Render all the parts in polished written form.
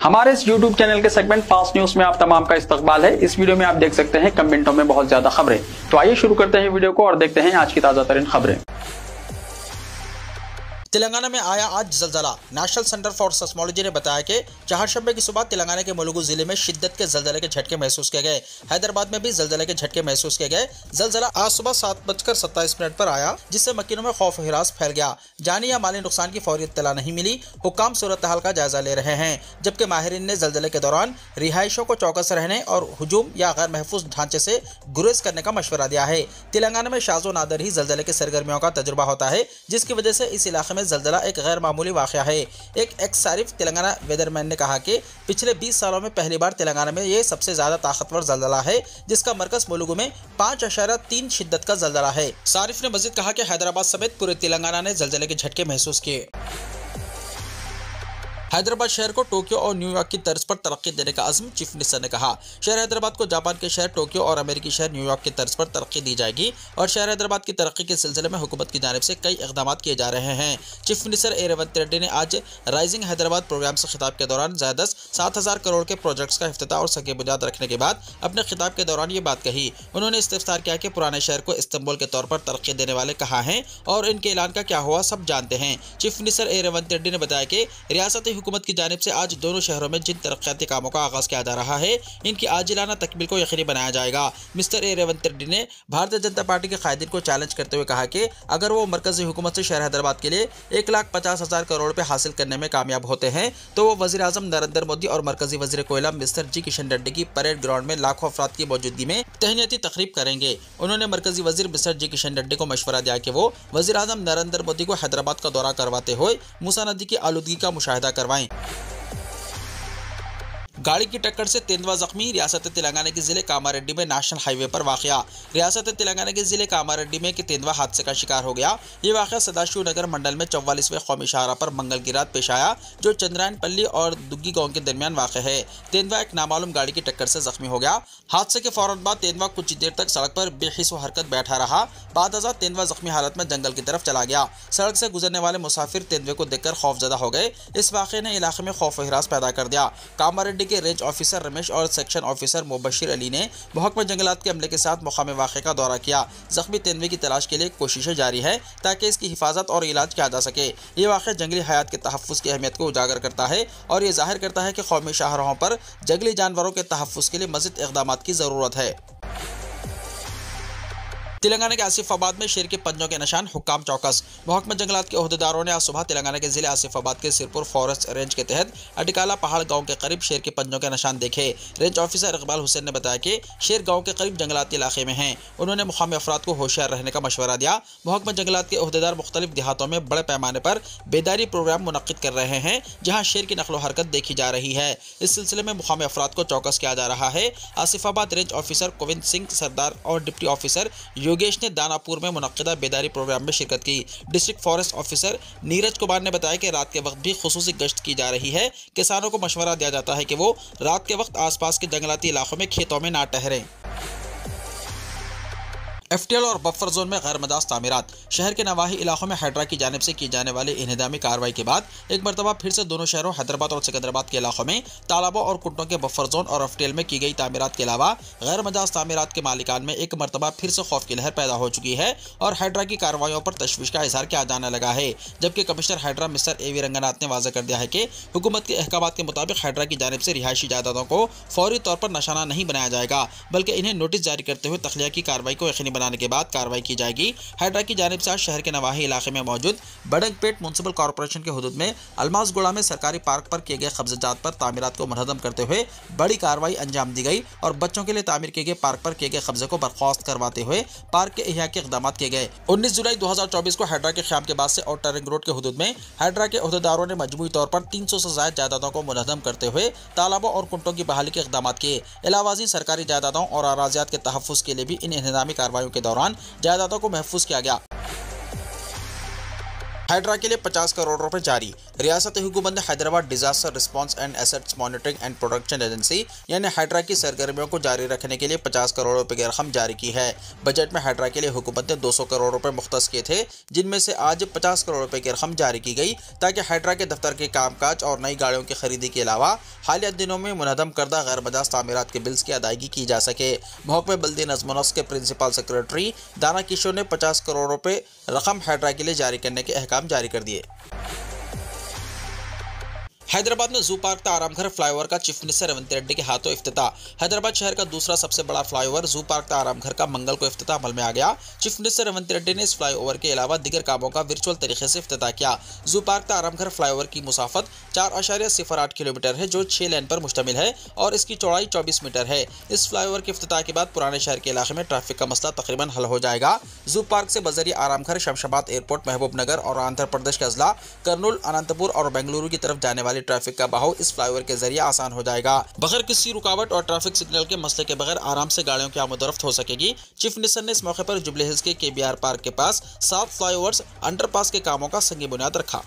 हमारे इस YouTube channel के सेगमेंट फास्ट न्यूज में आप तमाम का इस्तकबाल है। इस वीडियो में आप देख सकते हैं कम मिनटों में बहुत ज्यादा खबरें। तो आइए शुरू करते हैं वीडियो को और देखते हैं आज की ताजा तरीन खबरें। तेलंगाना में आया आज जलजला। नेशनल सेंटर फॉर सेस्मोलॉजी ने बताया कि चारशंबे की सुबह तेलंगाना के मुलुगु जिले में शिद्दत के जलजले के झटके महसूस किए गए। हैदराबाद में भी जलजले के झटके महसूस किए गए। जलजला आज सुबह 7:27 पर आया, जिससे मक्किनों में खौफ हिरास फैल गया। जानी या माली नुकसान की फौरी इत्तला नहीं मिली। हुक्काम सूरत हाल का जायजा ले रहे हैं, जबकि माहिरीन ने जलजले के दौरान रिहायशों को चौकस रहने और हुजूम या गैर महफूज ढांचे से गुरेज करने का मशवरा दिया है। तेलंगाना में शाज़ो नादर ही जलजले के सरगर्मियों का तजुर्बा होता है, जिसकी वजह से इस इलाके में जलजला एक गैर मामूली वाक़या है। एक एक्स सारिफ तेलंगाना वेदरमैन ने कहा कि पिछले 20 सालों में पहली बार तेलंगाना में ये सबसे ज्यादा ताकतवर जलजला है, जिसका मरकज मुलुगु में 5.3 शिद्दत का जलजला है। सारिफ ने मजीद कहा कि हैदराबाद समेत पूरे तेलंगाना ने जलजले के झटके महसूस किए। हैदराबाद शहर को टोक्यो और न्यूयॉर्क की तर्ज पर तरक्की देने का अज़्म चीफ मिनिस्टर ने कहा। शहर हैदराबाद को जापान के शहर टोक्यो और अमेरिकी शहर न्यूयॉर्क की तर्ज पर तरक्की दी जाएगी और शहर हैदराबाद की तरक्की के सिलसिले में हुकूमत की जानिब से कई इक़दाम किए जा रहे हैं। चीफ मिनिस्टर ए रेवंत रेड्डी ने आज राइजिंग हैदराबाद प्रोग्राम से खिताब के दौरान ज़्यादा 7,000 करोड़ के प्रोजेक्ट्स का इफ्तिताह और सगे बुनियाद रखने के बाद अपने खिताब के दौरान ये बात कही। उन्होंने इस्तिफ़सार किया कि पुराने शहर को इस्तांबुल के तौर पर तरक्की देने वाले कहाँ हैं और इनके ऐलान का क्या हुआ सब जानते हैं। चीफ मिनिस्टर ए रेवंत रेड्डी ने बताया कि रियासती हुकूमत की जानिब से आज दोनों शहरों में जिन तरक्याती कामों का आगाज किया जा रहा है, इनकी आजिलाना तकमील को यकीनी बनाया जाएगा। मिस्टर ए रेवंत रेड्डी ने भारतीय जनता पार्टी के कायदीन को चैलेंज करते हुए कहा कि अगर वो मरकजी हुकूमत से शहर हैदराबाद के लिए 1,50,000 करोड़ रुपए हासिल करने में कामयाब होते हैं, तो वो वज़ीर आज़म नरेंद्र मोदी और मरकजी वज़ीर कोयला मिस्टर जी किशन रेड्डी की परेड ग्राउंड में लाखों अफराद की मौजूदगी में तहनीती तकरीब करेंगे। उन्होंने मरकजी वज़ीर मिस्टर जी किशन रेड्डी को मशवरा दिया कि वो वज़ीर आज़म नरेंद्र मोदी को हैदराबाद का दौरा करवाते हुए मूसा नदी की आलूदगी का मुशाहिदा करवाएं। गाड़ी की टक्कर से तेंदुआ जख्मी। रियासत तेलंगाना के जिले कामारेड्डी में नेशनल हाईवे पर वाक़या। रियासत तेलंगाना के जिले कामारेड्डी में तेंदुआ हादसे का शिकार हो गया। ये वाक़या सदाशिव नगर मंडल में 44वें कौमी शाहरा पर मंगल की रात पेश आया, जो चंद्रायनपल्ली और दुग्गी गांव के दरमियान वाक़ है। तेंदुआ एक नामालूम गाड़ी की टक्कर से जख्मी हो गया। हादसे के फौरन बाद तेंदुआ कुछ देर तक सड़क पर बेहिस व हरकत बैठा रहा। बाद तेंदुआ जख्मी हालत में जंगल की तरफ चला गया। सड़क से गुजरने वाले मुसाफिर तेंदुए को देखकर खौफजदा हो गए। इस वाक़े ने इलाके में खौफ हिरास पैदा कर दिया। कामारेड्डी के रेंज ऑफिसर रमेश और सेक्शन ऑफिसर मुबशिर अली ने महकमा जंगलात के अमले के साथ मुकामी वाक़े का दौरा किया। जख्मी तेंदुए की तलाश के लिए कोशिशें जारी है ताकि इसकी हिफाजत और इलाज किया जा सके। ये वाक़या जंगली हयात के तहफ़्फ़ुज़ की अहमियत को उजागर करता है और ये जाहिर करता है कि कौमी शाहराहों पर जंगली जानवरों के तहफ़्फ़ुज़ के लिए मज़ीद इक़दामात की ज़रूरत है। तेलंगाना के आसिफाबाद में शेर के पंजों के निशान, हुक्काम चौकस। महकमा जंगलात के ओहदेदारों ने आज सुबह तेलंगाना के जिले आसिफाबाद के सिरपुर फॉरेस्ट रेंज के तहत अटिकाला पहाड़ गांव के करीब शेर के पंजों के निशान देखे। रेंज ऑफिसर इकबाल हुसैन ने बताया कि शेर गांव के करीब जंगलाती इलाके में हैं। उन्होंने मुकामी अफराद को होशियार रहने का मशवरा दिया। महकमा जंगलात के ओहदेदार मुख्तलिफ देहातों में बड़े पैमाने पर बेदारी प्रोग्राम मुनक्किद कर रहे हैं, जहाँ शेर की नकलो हरकत देखी जा रही है। इस सिलसिले में मुकामी अफराद को चौकस किया जा रहा है। आसिफाबाद रेंज ऑफिसर गोविंद सिंह सरदार और डिप्टी ऑफिसर योगेश ने दानापुर में मुनक्किदा बेदारी प्रोग्राम में शिरकत की। District forest officer Neeraj Kumar ने बताया कि रात के वक्त भी खुसूसी गश्त की जा रही है। किसानों को मशवरा दिया जाता है कि वो रात के वक्त आसपास के जंगलाती इलाकों में खेतों में ना ठहरें। FTL और बफर जोन में गैर मजाज तामीरात। शहर के नवाही इलाकों में हाइड्रा की जानिब से की जाने वाली इन्हिदामी कार्रवाई के बाद एक मरतबा फिर से दोनों शहरों हैदराबाद और सिकंदराबाद के इलाकों में तालाबों और कुंटों के बफर जोन और FTL में की गई तामीरात के अलावा गैर मजाज तामीरात के मालिकान में एक मरतबा फिर से खौफ की लहर पैदा हो चुकी है और हाइड्रा की कार्रवाइयों पर तशवीश का इजहार किया जाने लगा है। जबकि commissioner hydra mister AV Ranganath ने वाज़ेह कर दिया है कि हुकूमत के अहकाम के मुताबिक हाइड्रा की जानिब से रिहायशी जायदादों को फौरी तौर पर निशाना नहीं बनाया जाएगा, बल्कि इन्हें नोटिस जारी करते हुए तख्लिया की कार्रवाई को यकीनी बनाने के बाद कार्रवाई की जाएगी। हाइड्रा की जानिब से आज शहर के नवाही इलाके में मौजूद बडंगपेट म्युनिसिपल कॉर्पोरेशन के हुदूद में अलमासगुड़ा में सरकारी पार्क पर किए गए कब्जात पर तामीरात को मुनहदम करते हुए बड़ी कार्रवाई अंजाम दी गई और बच्चों के लिए तामीर किए गए पार्क पर किए गए कब्जे को बर्खास्त करवाते हुए पार्क के इह्या के इक़दाम किए गए। 19 जुलाई 2024 को हाइड्रा के क़याम के बाद से आउटर रिंग रोड के हुदूद में हाइड्रा के ओहदेदारों ने मजमूई तौर पर 300 से ज़ायद जायदादों को मुनहदम करते हुए तालाबों और कुंटों की बहाली के इक़दाम किए। अलावाज़ी सरकारी जायदादों और अराज़ियात के तहफ़्फ़ुज़ के लिए भी इन इंतज़ामी कार्रवाइयों के दौरान जायदादों को महफूज किया गया। हाइड्रा के लिए 50 करोड़ रुपए जारी। रियासती हुकूमत ने Hyderabad disaster response and assets monitoring and production agency यानी हाइड्रा की सरगर्मियों को जारी रखने के लिए 50 करोड़ रुपए की रकम जारी की है। बजट में हाइड्रा के लिए हुकूमत ने 200 करोड़ रुपए मुख्तस किए थे, जिनमें से आज 50 करोड़ रुपए की रकम जारी की गई ताकि हाइड्रा के दफ्तर के कामकाज और नई गाड़ियों की खरीदी के अलावा हालिया दिनों में मुनहदम करदा गैर मजाज तामीरात के बिल्स की अदायगी की जा सके। महकमे बल्दी नज़्म व नस्क के प्रिंसिपल सेक्रेटरी दाना किशोर ने 50 करोड़ रुपए रकम हाइड्रा के लिए जारी करने के अहकाम जारी कर दिए। हैदराबाद में जू पार्क आरामघर फ्लाईओवर का चीफ मिनिस्टर रेवंत रेड्डी के हाथों इफ्तिताह। हैदराबाद शहर का दूसरा सबसे बड़ा फ्लाईओवर जू पार्क आरामघर का मंगल को इफ्तिताह अमल में आ गया। चीफ मिनिस्टर रेवंत रेड्डी ने इस फ्लाईओवर के अलावा दीगर कामों का वर्चुअल तरीके से इफ्तिताह किया। जू पार्क आरामघर फ्लाईओवर की मुसाफत 4.08 किलोमीटर है, जो 6 लेन पर मुश्तमिल है और इसकी चौड़ाई 24 मीटर है। इस फ्लाईओवर के इफ्तिताह के बाद पुराने शहर के इलाके में ट्रैफिक का मसला तकरीबन हल हो जाएगा। जू पार्क से बजरिया आरामघर, शमशाबाद एयरपोर्ट, महबूब नगर और आंध्र प्रदेश के अजला कर्नूल, अनंतपुर और बेंगलुरु की तरफ जाने वाली ट्रैफिक का बहाव इस फ्लाईओवर के जरिए आसान हो जाएगा। बगैर किसी रुकावट और ट्रैफिक सिग्नल के मसले के बगैर आराम से गाड़ियों की आमदोरफ्त हो सकेगी। चीफ मिनिस्टर ने इस मौके पर जुबली हिल्स के केबीआर पार्क के पास 7 फ्लाईओवर्स अंडरपास के कामों का संगी बुनियाद रखा।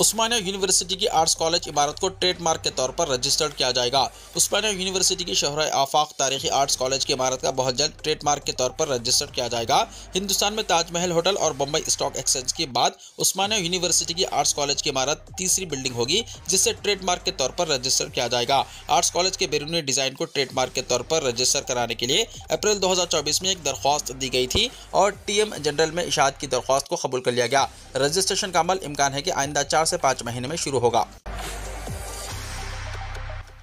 उस्मानिया यूनिवर्सिटी की आर्ट्स कॉलेज इमारत को ट्रेडमार्क के तौर पर रजिस्टर्ड किया जाएगा। उस्मानिया यूनिवर्सिटी की शोहरा आफाक तारीखी आर्ट्स कॉलेज की इमारत का बहुत जल्द ट्रेडमार्क के तौर पर रजिस्टर्ड किया जाएगा। हिंदुस्तान में ताजमहल होटल और बम्बई स्टॉक एक्सचेंज के बाद उस्मानिया यूनिवर्सिटी की आर्ट्स कॉलेज की इमारत तीसरी बिल्डिंग होगी जिसे ट्रेडमार्क के तौर पर रजिस्टर किया जाएगा। आर्ट्स कॉलेज के बैरूनी डिजाइन को ट्रेडमार्क के तौर पर रजिस्टर कराने के लिए अप्रैल 2024 में एक दरख्वास्त दी गई थी और टीएम जनरल में इशाअत की दरख्वास्त को कबूल कर लिया गया। रजिस्ट्रेशन का अमल इम्कान है कि आइंदा 4 से 5 महीने में शुरू होगा।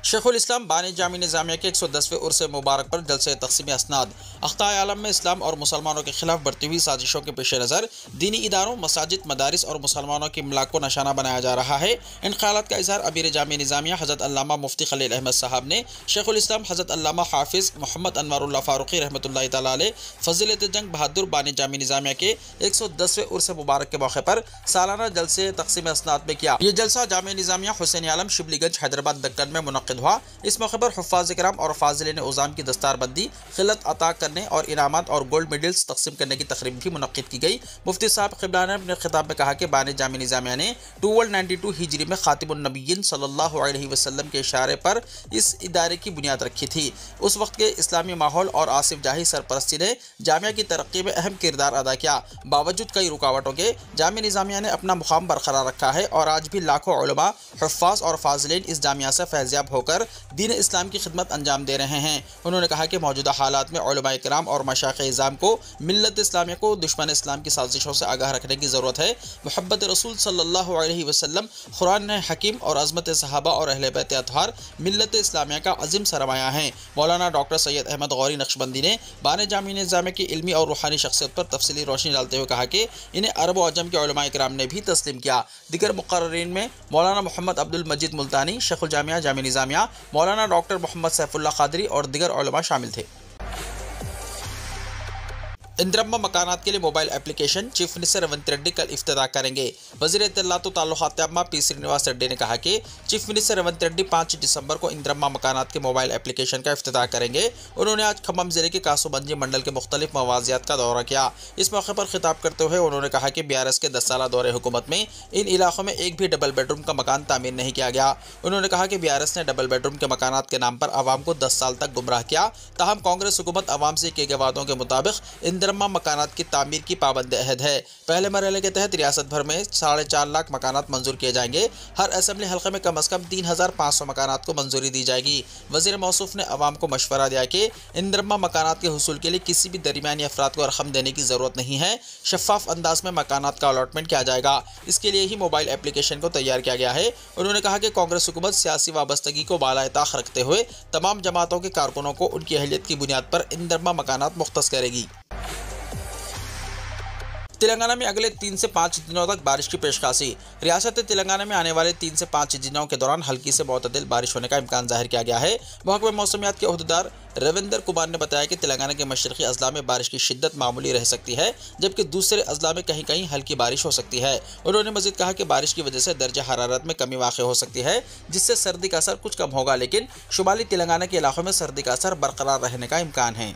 शेखुल इस्लाम बानी जामी निज़ामिया के 110वें उर्स मुबारक पर जलसे तक़सीम असनाद। अख्तार आलम में इस्लाम और मुसलमानों के खिलाफ बढ़ती हुई साजिशों के पेश नज़र दीनी इदारों, मसाजिद, मदारिस और मुसलमानों की इमलाक को निशाना बनाया जा रहा है। इन ख्यालात का इज़हार अमीर जामी निज़ामिया हज़रत अल्लामा मुफ्ती खलील अहमद साहब ने शेखुल इस्लाम हज़रत अल्लामा हाफिज़ मोहम्मद अनवारुल्लाह फ़ारूक़ी रहमतुल्लाह तआला अलैह फ़ज़ीलत जंग बहादुर बानी जामी निज़ामिया के 110वें उर्स मुबारक के मौके पर सालाना जलसे तक़सीम असनाद में किया। ये जलसा जामी निज़ामिया हुसैन आलम शिबलीगंज हैदराबाद दक्कन में मुनक़्क़िद हुआ। इस मौके पर हुफ़्फ़ाज़ किराम और फ़ाज़िलीन उज़ाम की दस्तारबंदी, खिलत अता करने और इनामात और गोल्ड मेडल्स तक़सीम करने की तक़रीब भी मुनक़्क़िद की गई। मुफ्ती साहब क़िबला ने अपने खिताब में कहा कि बानी जामी निज़ामिया ने 1292 हिजरी में ख़ातिमुन नबिय्यीन सल्लल्लाहु अलैहि वसल्लम के इशारे पर इस इदारे की बुनियाद रखी थी। उस वक्त के इस्लामी माहौल और आसिफ जाही सरपरस्ती ने जामिया की तरक्की में अहम किरदार अदा किया। बावजूद कई रुकावटों के जामिया निज़ामिया ने अपना मुकाम बरकरार रखा है और आज भी लाखों उलमा, हुफ़्फ़ाज़ और फ़ाज़िलीन इस जामिया से फैज़याब होकर दीन इस्लाम की खिदमत अंजाम दे रहे हैं। उन्होंने कहा कि मौजूदा हालात में उलमा इकराम और मशाइख़ इज़ाम को मिल्लत इस्लामिया को दुश्मन इस्लाम की साजिशों से आगाह रखने की ज़रूरत है। मोहब्बत रसूल सल्लल्लाहु अलैहि वसल्लम, कुरान हकीम और अज़मत सहाबा और अहले बैत अतहार मिल्लत इस्लामिया का अज़ीम सरमाया है। मौलाना डॉक्टर सैयद अहमद गौरी नक्शबंदी ने बानी जामी निज़ामिया की इल्मी और रूहानी शख्सियत पर तफसीली रोशनी डालते हुए कहा कि इन्हें अरब व अजम के उलमा इकराम ने भी तस्लीम किया। दीगर मुक़र्रिरीन में मौलाना मोहम्मद अब्दुल मजीद मुल्तानी, शेखुल जामिया जामी निज़ामिया, मौलाना डॉक्टर मोहम्मद सैफुल्लाह क़ादरी और दीगर उलमा शामिल थे। इंदिरम्मा मकानात के लिए mobile application chief minister Revanth Reddy कल इफ्तिताह करेंगे। वज़ीर इत्तलात व ताल्लुकात आम्मा पी श्रीनिवास रेड्डी ने कहा कि चीफ मिनिस्टर रेवंत रेड्डी 5 दिसंबर को इंदिरम्मा मकानात के मोबाइल एप्लीकेशन का इफ्तिताह करेंगे। उन्होंने आज खम्मम जिले के कासोबंजी मंडल के मुख्तलिफ मवाजियात का दौरा किया। इस मौके पर खिताब करते हुए उन्होंने कहा कि BRS के 10 साला दौरे हुकूमत में इन इलाकों में एक भी डबल बेडरूम का मकान तामीर नहीं किया गया। उन्होंने कहा कि BRS ने डबल बेडरूम के मकानात के नाम पर आवाम को 10 साल तक गुमराह किया। ताहम कांग्रेस हुकूमत आवाम से किए गए वादों के मुताबिक इंदिरम्मा मकानात की तामीर की पाबंद अहद है। पहले मरहले के तहत रियासत भर में 4.5 लाख मकानात मंजूर किए जाएंगे। हर असेंबली हल्के में कम से कम 3,500 मकानात को मंजूरी दी जाएगी। वज़ीर मौसूफ ने अवाम को मशवरा दिया कि इंदिरम्मा मकानात के हुसूल के लिए किसी भी दरमियानी अफराद को रकम देने की ज़रूरत नहीं है। शफ़ाफ अंदाज में मकानात का अलॉटमेंट किया जाएगा। इसके लिए ही मोबाइल एप्लीकेशन को तैयार किया गया है। उन्होंने कहा कि कांग्रेस हुकूमत सियासी वाबस्तगी को बालाए ताख रखते हुए तमाम जमातों के कारकुनों को उनकी अहलियत की बुनियाद पर इंदिरम्मा मकानात मुख्तस करेगी। तेलंगाना में अगले 3 से 5 दिनों तक बारिश की पेशकाशी। रियासत तेलंगाना में आने वाले 3 से 5 दिनों के दौरान हल्की से मुतदिल बारिश होने का इम्कान जाहिर किया गया है। महकमे मौसमियात के अहदेदार रविंदर कुमार ने बताया कि तेलंगाना के मशरक़ी अजला में बारिश की शिद्दत मामूली रह सकती है, जबकि दूसरे अजला में कहीं कहीं हल्की बारिश हो सकती है। उन्होंने मज़ीद कहा कि बारिश की वजह से दर्जा हरारत में कमी वाक़ हो सकती है, जिससे सर्दी का असर कुछ कम होगा, लेकिन शुमाली तेलंगाना के इलाकों में सर्दी का असर बरकरार रहने का इम्कान है।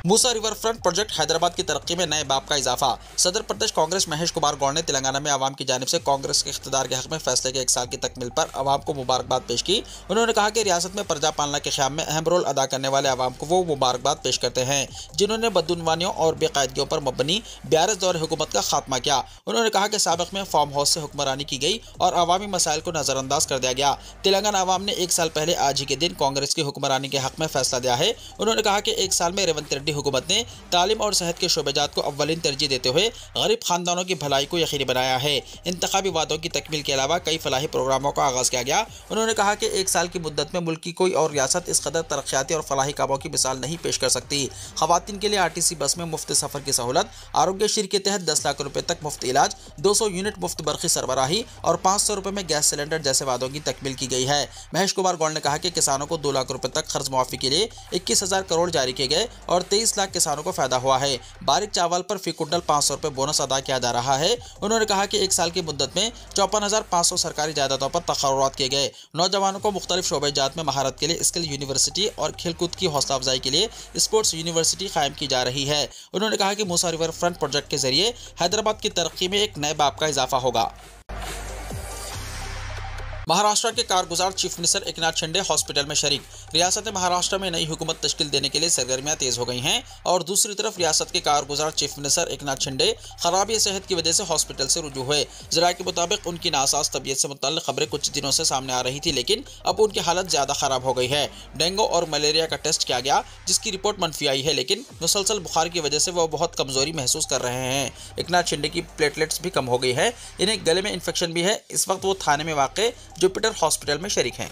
मूसा रिवर फ्रंट प्रोजेक्ट हैदराबाद की तरक्की में नए बाब का इजाफा। सदर प्रदेश कांग्रेस महेश कुमार गौड़ ने तेलंगाना में आवाम की जानिब से कांग्रेस के इख्तिदार के हक में फैसले के 1 साल की तकमील पर आवाम को मुबारकबाद पेश की। उन्होंने कहा कि रियासत में प्रजा पालना के क़याम में अहम रोल अदा करने वाले आवाम को वो मुबारकबाद पेश करते हैं जिन्होंने बदउनवानियों और बेकायदगियों पर मबनी 42 दौर हुकूमत का खात्मा किया। उन्होंने कहा कि साबिक़ में फार्म हाउस से हुक्मरानी की गई और अवामी मसाइल को नजरअंदाज कर दिया गया। तेलंगाना आवाम ने 1 साल पहले आज ही के दिन कांग्रेस की हुक्मरानी के हक में फैसला दिया है। उन्होंने कहा कि 1 साल में रेवंत रेड्डी हुकूमत ने तालीम और सेहत के शोबेजात को अव्वलीन तरजीह देते हुए गरीब खानदानों की भलाई को यकीनी बनाया है। इंतखाबी वादों की तकमील के अलावा कई फलाही प्रोग्रामों का आगाज किया गया। उन्होंने कहा कि 1 साल की मुद्दत में मुल्क की कोई और रियासत इस कदर तरक्याती और फलाही कामों की मिसाल नहीं पेश कर सकती। खवातीन के लिए RTC बस में मुफ्त सफर की सहूलत, आरोग्यश्री के तहत 10 लाख रुपए तक मुफ्त इलाज, 200 यूनिट मुफ्त बरक़ी सरबराही और 500 रुपए में गैस सिलेंडर जैसे वादों की तकमील की गई है। महेश कुमार गौड़ ने कहा कि किसानों को 2 लाख रुपए तक कर्ज मुआफी के लिए 21,000 करोड़ जारी किए गए और 23 लाख किसानों को फायदा हुआ है। बारीक चावल पर फी कुंटल 500 रुपए बोनस अदा किया जा रहा है। उन्होंने कहा कि 1 साल की मुद्दत में 54,500 सरकारी जायदादों पर तकर्रुरात किए गए। नौजवानों को मुख्तलिफ शोबेजात में महारत के लिए स्किल यूनिवर्सिटी और खेलकूद की हौसला अफजाई के लिए स्पोर्ट्स यूनिवर्सिटी कायम की जा रही है। उन्होंने कहा कि मूसा रिवर फ्रंट प्रोजेक्ट के जरिए हैदराबाद की तरक्की में एक नए बाब का इजाफा होगा। महाराष्ट्र के कारगुजार chief minister Eknath Shinde hospital में शरीक। रियासत महाराष्ट्र में नई हुकूमत तश्कील देने के लिए सरगर्मियां तेज हो गई हैं और दूसरी तरफ रियासत के कारगुजार चीफ मिनिस्टर एकनाथ शिंदे खराबी सेहत की वजह से हॉस्पिटल से रुजू हुए। ज़राए के मुताबिक उनकी नासाज तबीयत से मुतल्लिक़ खबरें कुछ दिनों से सामने आ रही थी, लेकिन अब उनकी हालत ज़्यादा ख़राब हो गई है। डेंगू और मलेरिया का टेस्ट किया गया जिसकी रिपोर्ट मनफी आई है, लेकिन मुसलसल बुखार की वजह से वह बहुत कमज़ोरी महसूस कर रहे हैं। एकनाथ शिंदे की प्लेटलेट्स भी कम हो गई है। इन्हें गले में इन्फेक्शन भी है। इस वक्त वो थाने में वाक़ जुपिटर हॉस्पिटल में शरीक हैं।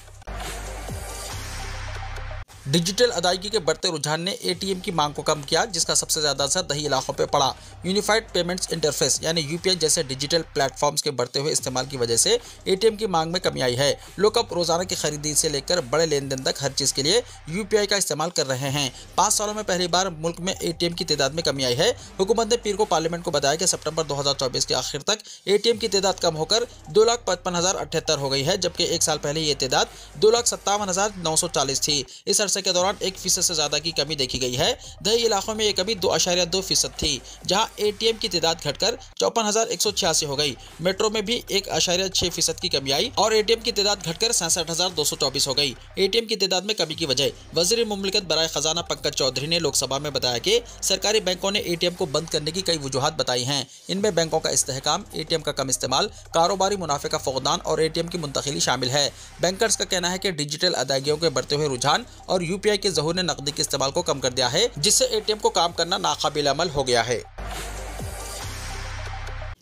डिजिटल अदायगी के बढ़ते रुझान ने ATM की मांग को कम किया, जिसका सबसे ज़्यादा असर दही इलाकों पर पड़ा। यूनिफाइड पेमेंट्स इंटरफेस यानी UPI जैसे डिजिटल प्लेटफॉर्म्स के बढ़ते हुए इस्तेमाल की वजह से ATM की मांग में कमी आई है। लोग अब रोज़ाना की खरीदी से लेकर बड़े लेन देन तक हर चीज़ के लिए UPI का इस्तेमाल कर रहे हैं। 5 सालों में पहली बार मुल्क में ATM की तादाद में कमी आई है। हुकूमत ने पीर को पार्लियामेंट को बताया कि सितंबर 2024 के आखिर तक ATM की तादाद कम होकर 2,55,078 हो गई है, जबकि 1 साल पहले ये तादाद 2,57,940 थी। इस अरसे के दौरान 1% से ज्यादा की कमी देखी गई है। दही इलाकों में ये कमी 2.2% थी, जहां ATM की तादाद घटकर 54,186 हो गई। मेट्रो में भी 1.6% की कमी आई और ATM की तादाद घटकर 67,224 हो गई। ATM की तादाद में कमी की वजह वज़ीर मुमलिकत बराए खजाना पंकज चौधरी ने लोकसभा में बताया कि सरकारी बैंकों ने ATM को बंद करने की कई वजूहात बताई हैं। इनमें बैंकों का इस्तेहकाम, ATM का कम इस्तेमाल, कारोबारी मुनाफे का फुकदान और ATM की मुंतकिली शामिल है। बैंकर्स का कहना है कि डिजिटल अदायगियों के बढ़ते हुए रुझान और UPI के ज़हूर ने नकदी के इस्तेमाल को कम कर दिया है, जिससे ATM को काम करना नाकाबिल अमल हो गया है।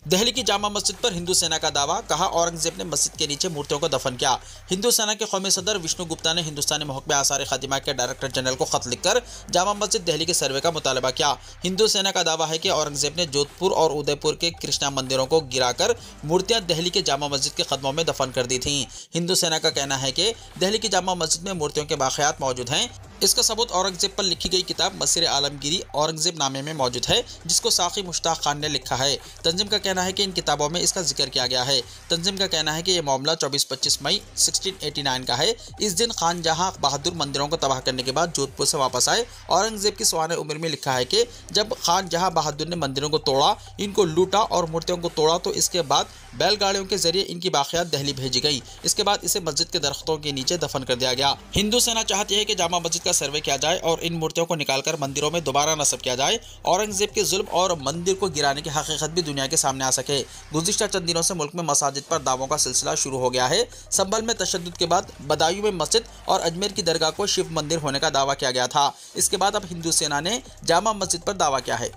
दिल्ली की जामा मस्जिद पर हिंदू सेना का दावा, कहा औरंगजेब ने मस्जिद के नीचे मूर्तियों को दफन किया। हिंदू सेना के कौमी सदर विष्णु गुप्ता ने हिंदुस्तानी महकमे आसार खादिमा के डायरेक्टर जनरल को खत लिखकर जामा मस्जिद दिल्ली के सर्वे का मुतालबा किया। हिंदू सेना का दावा है कि औरंगजेब ने जोधपुर और उदयपुर के कृष्णा मंदिरों को गिराकर मूर्तियां दिल्ली के जामा मस्जिद के कदमों में दफन कर दी थीं। हिंदू सेना का कहना है कि दिल्ली की जामा मस्जिद में मूर्तियों के बाक़ियात मौजूद हैं। इसका सबूत औरंगजेब पर लिखी गई किताब मसीर आलमगीरी औरंगजेब नामे में मौजूद है, जिसको साकी मुश्ताक खान ने लिखा है। तंजीम का कहना है कि इन किताबों में इसका जिक्र किया गया है। तंजीम का कहना है कि यह मामला 24-25 मई 1689 का है। इस दिन खान जहां बहादुर मंदिरों को तबाह करने के बाद जोधपुर से वापस आए। औरंगजेब की सवाने उम्र में लिखा है कि जब खान जहां बहादुर ने मंदिरों को तोड़ा, इनको लूटा और मूर्तियों को तोड़ा, तो इसके बाद बैलगाड़ियों के जरिए इनकी बाक़ियात दिल्ली भेजी गई। इसके बाद इसे मस्जिद के दरख्तों के नीचे दफन कर दिया गया। हिंदू सेना चाहती है कि जामा मस्जिद सर्वे किया जाए और इन मूर्तियों को निकालकर मंदिरों में दोबारा नस्ब किया जाए। औरंगजेब के जुल्म और मंदिर को गिराने की हकीकत भी दुनिया के सामने आ सके। गुज़िश्ता चंद दिनों से मुल्क में मसाजिद पर दावों का सिलसिला शुरू हो गया है। संभल में तशद्दुद के बाद बदायूं में मस्जिद और अजमेर की दरगाह को शिव मंदिर होने का दावा किया गया था। इसके बाद अब हिंदू सेना ने जामा मस्जिद पर दावा किया है।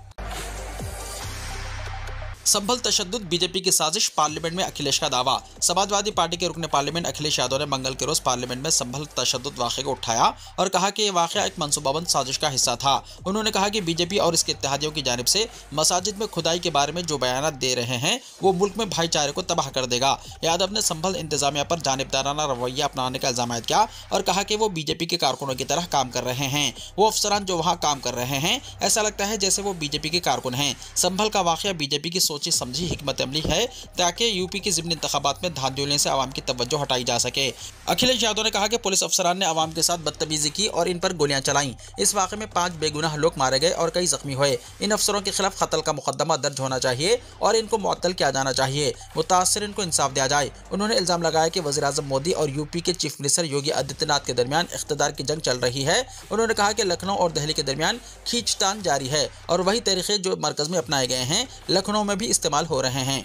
संभल तशद्दुद बीजेपी की साजिश, पार्लियामेंट में अखिलेश का दावा। समाजवादी पार्टी के रुकन पार्लियामेंट अखिलेश यादव ने मंगल के रोज पार्लियामेंट में संभल तशद्दुद वाक़े को उठाया और कहा कि यह वाक़या एक मनसूबाबंद साजिश का हिस्सा था। उन्होंने कहा कि बीजेपी और इसके इत्तेहादियों की जानिब से मसाजिद में खुदाई के बारे में जो बयानात दे रहे हैं वो मुल्क में भाईचारे को तबाह कर देगा। यादव ने संभल इंतजामिया पर जानिबदाराना रवैया अपनाने का इल्जाम किया और कहा कि वो बीजेपी के कारकुनों की तरह काम कर रहे हैं। वो अफसरान जो वहाँ काम कर रहे हैं, ऐसा लगता है जैसे वो बीजेपी के कारकुन हैं। संभल का वाक़या बीजेपी की सोची समझी हिकमत अमली है ताकि यूपी की ज़िमनी इंतखाबात में धांधलियों से आवाम की तवज्जो हटाई जा सके। अखिलेश यादव ने कहा कि पुलिस अफसरान ने आवाम के साथ बदतमीजी की और इन पर गोलियां चलाईं। इस वाक़े में 5 बेगुनाह लोग मारे गए और कई जख्मी हुए। इन अफसरों के खिलाफ कत्ल का मुकदमा दर्ज होना चाहिए और इनको मुअत्तल किया जाना चाहिए। मुतासिरीन को इंसाफ दिया जाए। उन्होंने इल्ज़ाम लगाया कि वज़ीर-ए-आज़म मोदी और यूपी के चीफ मिनिस्टर योगी आदित्यनाथ के दरमियान इख्तिदार की जंग चल रही है। उन्होंने कहा कि लखनऊ और दिल्ली के दरमियान खींचतान जारी है और वही तरीके जो मरकज़ में अपनाए गए हैं लखनऊ में भी इस्तेमाल हो रहे हैं।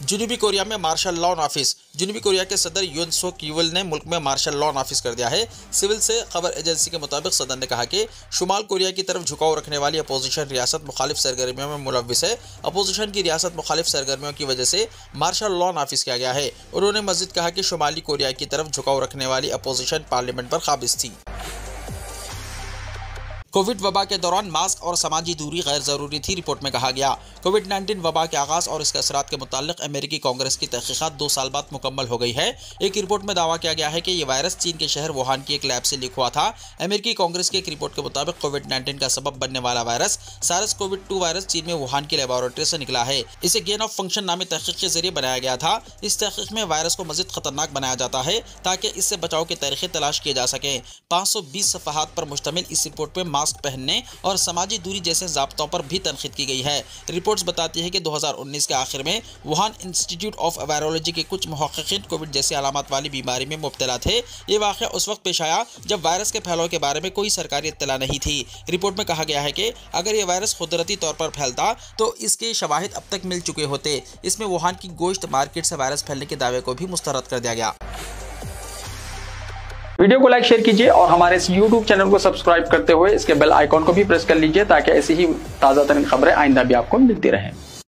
जनूबी कोरिया में मार्शल लॉ नाफिज। जनूबी कोरिया के सदर यून सोक यूल ने मुल्क में मार्शल लॉ नाफिज कर दिया है। सिविल से खबर एजेंसी के मुताबिक सदर ने कहा कि शुमाल कोरिया की तरफ झुकाव रखने वाली अपोजिशन रियासत मुखालिफ सरगर्मियों में मुलव्विस है। अपोजिशन की रियासत मुखालिफ सरगर्मियों की वजह से मार्शल लॉ नाफिज किया गया है। उन्होंने मज़ीद कहा कि शुमाली कोरिया की तरफ झुकाव रखने वाली अपोजिशन पार्लियामेंट पर काबिज थी। कोविड वबा के दौरान मास्क और समाजी दूरी गैर ज़रूरी थी, रिपोर्ट में कहा गया। कोविड-19 वबा के आगाज़ और इसके असरात के मुताल्लिक़ अमेरिकी कांग्रेस की तहक़ीक़ात 2 साल बाद मुकम्मल हो गई है। एक रिपोर्ट में दावा किया गया है कि ये वायरस चीन के शहर वुहान की एक लैब से लीक हुआ था। अमेरिकी कांग्रेस की एक रिपोर्ट के मुताबिक कोविड-19 का सबब बनने वाला वायरस SARS-CoV-2 वायरस चीन में वुहान की लेबोरेटरी से निकला है। इसे गेन ऑफ फंक्शन नामी तहक़ीक़ के जरिए बनाया गया था। इस तहक़ीक़ में वायरस को मज़ीद ख़तरनाक बनाया जाता है ताकि इससे बचाव के तरीक़े तलाश किए जा सकें। 520 सफ़हात पर मुश्तमिल इस रिपोर्ट में मास्क पहनने और समाजी दूरी जैसे ज़ाब्तों पर भी तनक़ीद की गई है। रिपोर्ट्स बताती है कि 2019 के आखिर में वुहान इंस्टीट्यूट ऑफ वायरोलॉजी के कुछ मुहक़क़ीन कोविड जैसी अलामत वाली बीमारी में मुब्तला थे। ये वाक़या उस वक्त पेश आया जब वायरस के फैलाव के बारे में कोई सरकारी इत्तला नहीं थी। रिपोर्ट में कहा गया है कि अगर ये वायरस कुदरती तौर पर फैलता तो इसके शवाहिद अब तक मिल चुके होते। इसमें वुहान की गोश्त मार्केट से वायरस फैलने के दावे को भी मुस्तरद कर दिया गया। वीडियो को लाइक शेयर कीजिए और हमारे इस YouTube चैनल को सब्सक्राइब करते हुए इसके बेल आइकॉन को भी प्रेस कर लीजिए ताकि ऐसी ही ताज़ा तरीन खबरें आइंदा भी आपको मिलती रहें।